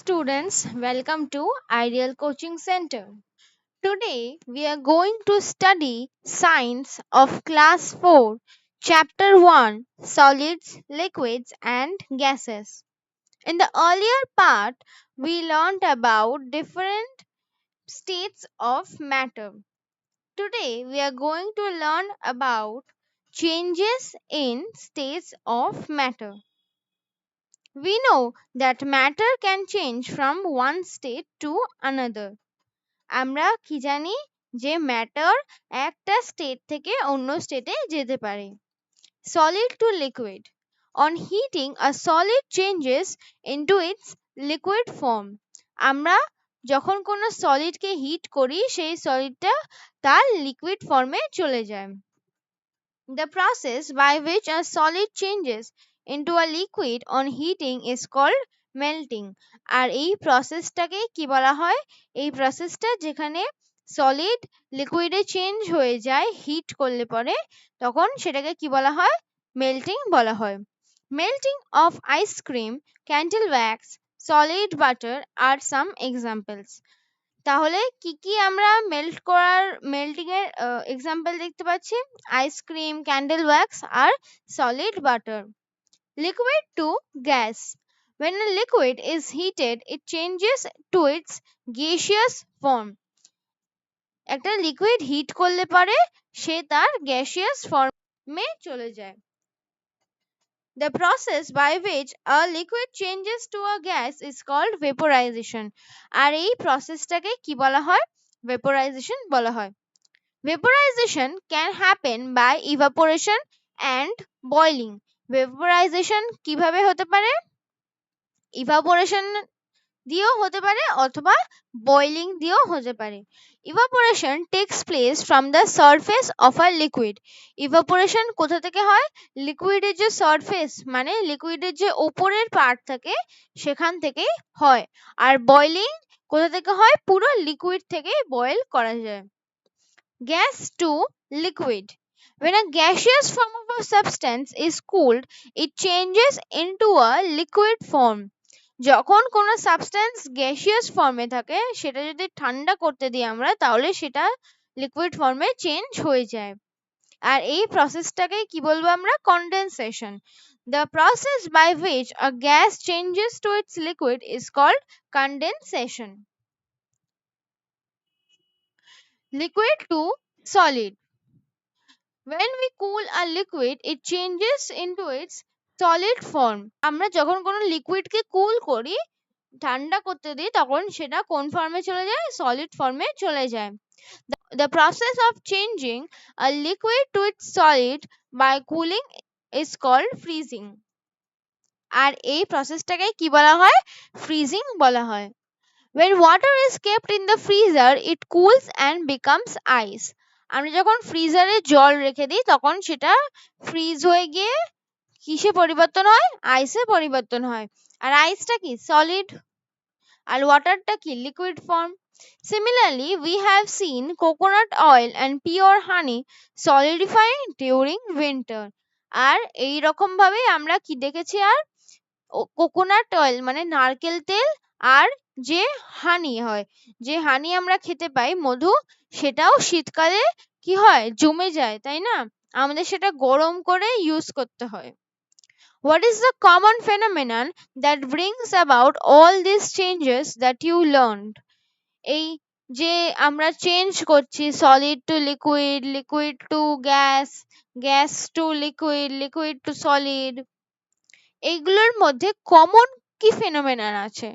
students, welcome to Ideal Coaching Center. Today we are going to study Science of Class 4, Chapter 1, Solids, Liquids and Gases. In the earlier part, we learned about different states of matter. Today we are going to learn about changes in states of matter. We know that matter can change from one state to another. আমরা কি জানি যে matter একটা state থেকে অন্য স্টেটে যেতে পারে। Solid to liquid. On heating, a solid changes into its liquid form. আমরা যখন কোনো সলিডকে হিট করি সেই সলিডটা তার লিকুইড ফর্মে চলে যায়। The process by which a solid changes into a liquid on heating is called melting. আর এই প্রসেসটাকে কি বলা হয়? এই প্রসেসটা যেখানে সলিড লিকুইডে চেঞ্জ হয়ে যায় হিট করলে পরে তখন সেটাকে কি বলা হয়? মেল্টিং বলা হয়। Melting of ice cream, candle wax, solid butter are some examples. তাহলে কি কি আমরা মেল্টিং এর এক্সাম্পল দেখতে পাচ্ছি? আইসক্রিম, ক্যান্ডেল ওয়্যাক্স আর solid butter. Liquid to gas. When a liquid is heated, it changes to its gaseous form. একটা liquid hit করলে পরে সে তার গ্যাসিয়াস ফর্মে চলে যায়। The process by which a liquid changes to a gas is called vaporization. আর এই প্রসেসটাকে কি বলা হয়? Vaporization বলা হয়। Vaporization can happen by evaporation and boiling. Vaporization কিভাবে হতে পারে? Evaporation দিয়েও হতে পারে অথবা boiling দিয়েও হতে পারে। Evaporation takes place from the surface of a liquid. Evaporation কোথা থেকে হয়? লিকুইডের যে সারফেস মানে লিকুইডের যে উপরের পার্ট থাকে সেখান থেকেই হয়। আর বয়লিং কোথা থেকে হয়? পুরো লিকুইড থেকেই বয়েল করা যায়। Gas to liquid. When a gaseous form of a substance is cooled, it changes into a liquid form. যখন কোনো সাবস্টেন্স গ্যাসিয়াস ফর্মে থাকে সেটা যদি ঠান্ডা করতে দিই আমরা তাহলে সেটা লিকুইড ফর্মে চেঞ্জ হয়ে যায়। আর এই প্রসেসটাকে কি বলবো আমরা? Condensation. The process by which a gas changes to its liquid is called condensation. Liquid to solid. When we cool a liquid, it changes into its solid form. আমরা যখন কোনো লিকুইডকে কুল করি ঠান্ডা করতে দিই তখন সেটা কোন ফর্মে চলে যায়? সলিড ফর্মে চলে যায়। The process of changing a liquid to its solid by cooling is called freezing. আর এই প্রসেসটাকে কি বলা হয়? ফ্রিজিং বলা হয়। When water is kept in the freezer, it cools and becomes ice. আমরা যখন ফ্রিজারে জল রেখে দিই তখন সেটা ফ্রিজ হয়ে গিয়ে কিসে পরিবর্তন হয়? আইসে পরিবর্তন হয়। আর আইসটা কি? সলিড। আর ওয়াটারটা কি? Liquid form. Similarly, we have seen coconut oil and pure honey solidify during winter. আর এই রকম ভাবে আমরা কি দেখেছি? আর কোকোনাট অয়েল মানে নারকেল তেল আর যে হানি হয়, যে হানি আমরা খেতে পাই মধু, সেটাও শীতকালে কি হয়? জমে যায়, তাই না? আমাদের সেটা গরম করে ইউজ করতে হয়। What is the common phenomenon that brings about all these changes that you learned? এই যে আমরা চেঞ্জ করছি solid to liquid, liquid to gas, gas to liquid, liquid to solid, এইগুলোর মধ্যে কমন কি ফেনোমেনন আছে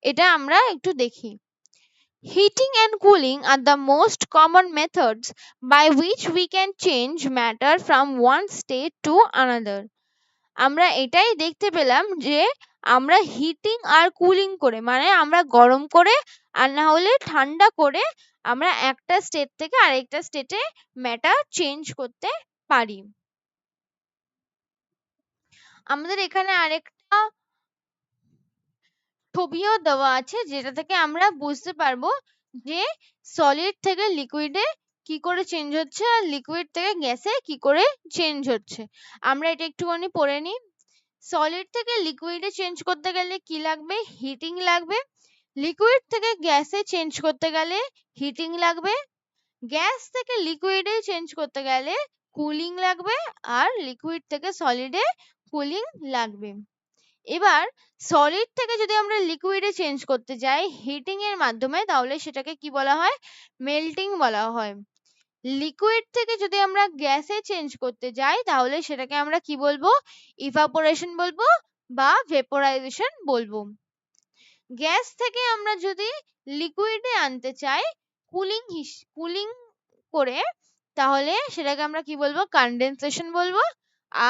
এটা আমরা একটু দেখি। Heating and cooling are the most common methods by which we can change matter from one state to another. আমরা এটাই দেখতে পেলাম যে আমরা হিটিং আর কুলিং করে মানে আমরা গরম করে আর না হলে ঠান্ডা করে আমরা একটা স্টেট থেকে আরেকটা স্টেটে ম্যাটার চেঞ্জ করতে পারি। আমাদের এখানে আরেকটা ছবিও দেওয়া আছে যেটা থেকে আমরা বুঝতে পারবো যে সলিড থেকে লিকুইডে কি করে চেঞ্জ হচ্ছে আর লিকুইড থেকে গ্যাসে কি করে চেঞ্জ হচ্ছে। আমরা এটা একটুখানি পড়ে নিই। সলিড থেকে লিকুইডে চেঞ্জ করতে গেলে কি লাগবে? হিটিং লাগবে। লিকুইড থেকে গ্যাসে চেঞ্জ করতে গেলে হিটিং লাগবে। গ্যাস থেকে লিকুইডে চেঞ্জ করতে গেলে কুলিং লাগবে। আর লিকুইড থেকে সলিডে কুলিং লাগবে। এবার সলিড থেকে যদি আমরা লিকুইডে চেঞ্জ করতে যাই হিটিং এর মাধ্যমে, তাহলে সেটাকে কি বলা হয়? মেল্টিং বলা হয়। লিকুইড থেকে যদি আমরা গ্যাসে চেঞ্জ করতে যাই তাহলে সেটাকে আমরা কি বলবো? ইভাপোরেশন বলবো বা ভেপোরাইজেশন বলবো। গ্যাস থেকে আমরা যদি লিকুইডে আনতে চাই কুলিং করে, তাহলে সেটাকে আমরা কি বলবো? কনডেনসেশন বলবো।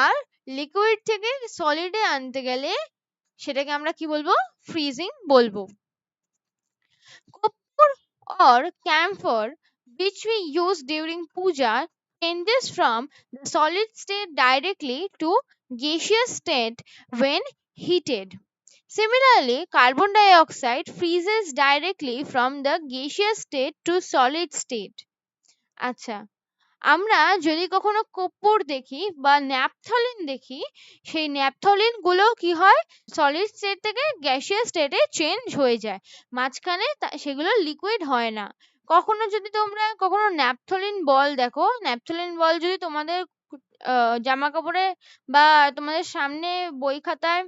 আর লিকুইড থেকে সলিডে আনতে গেলে সেটাকে আমরা কি বলবো? ফ্রিজিং বলবো। Copper or camphor, which we use during puja, changes from the solid state directly to gaseous state when heated. Similarly, carbon dioxide freezes directly from the gaseous state to solid state. আচ্ছা, আমরা যদি কখনো কর্পূর দেখি বা naphthalene দেখি, সেই naphthalene গুলো কি হয়? সলিড স্টেট থেকে গ্যাসিয়াস স্টেটে চেঞ্জ হয়ে যায়, মাঝখানে সেগুলো লিকুইড হয় না। যদি তোমরা কখনো ন্যাপথলিন বল দেখো, ন্যাপথলিন বল যদি তোমাদের জামা কাপড়ে বা তোমাদের সামনে বই খাতায়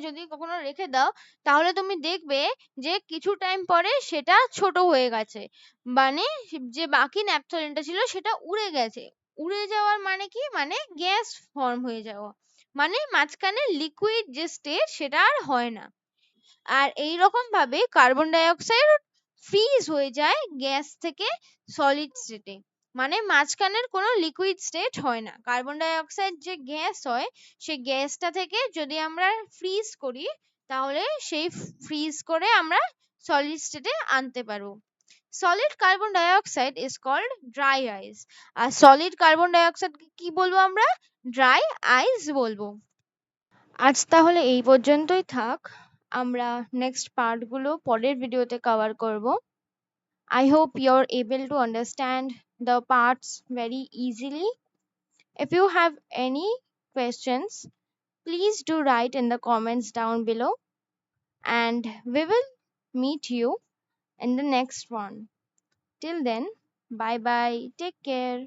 যদি কখনো রেখে দাও, তাহলে তুমি দেখবে যে কিছু টাইম পরে সেটা ছোট হয়ে গেছে, মানে যে বাকি ন্যাপথলিনটা ছিল সেটা উড়ে গেছে। উড়ে যাওয়ার মানে কি? মানে গ্যাস ফর্ম হয়ে যাওয়া, মানে মাঝখানে লিকুইড যে স্টেট সেটা আর হয় না। আর এই রকম ভাবে কার্বন ডাই অক্সাইড ফ্রিজ হয়ে যায় গ্যাস থেকে সলিড স্টেটে, মানে মাঝখানের কোনো লিকুইড স্টেট হয় না। কার্বন ডাই অক্সাইড যে গ্যাস হয়, সেই গ্যাসটা থেকে যদি আমরা ফ্রিজ করি, তাহলে সেই ফ্রিজ করে আমরা সলিড স্টেটে আনতে পারবো। Solid carbon dioxide is called dry ice. আর সলিড কার্বন ডাই অক্সাইড কি বলবো? আমরা ড্রাই আইস বলবো। আজ তাহলে এই পর্যন্তই থাক, আমরা নেক্সট পার্টগুলো পরের ভিডিওতে কভার করব। I hope you're able to understand the parts very easily. If you have any questions, please do write in the comments down below, and we will meet you in the next one. Till then, bye bye, take care.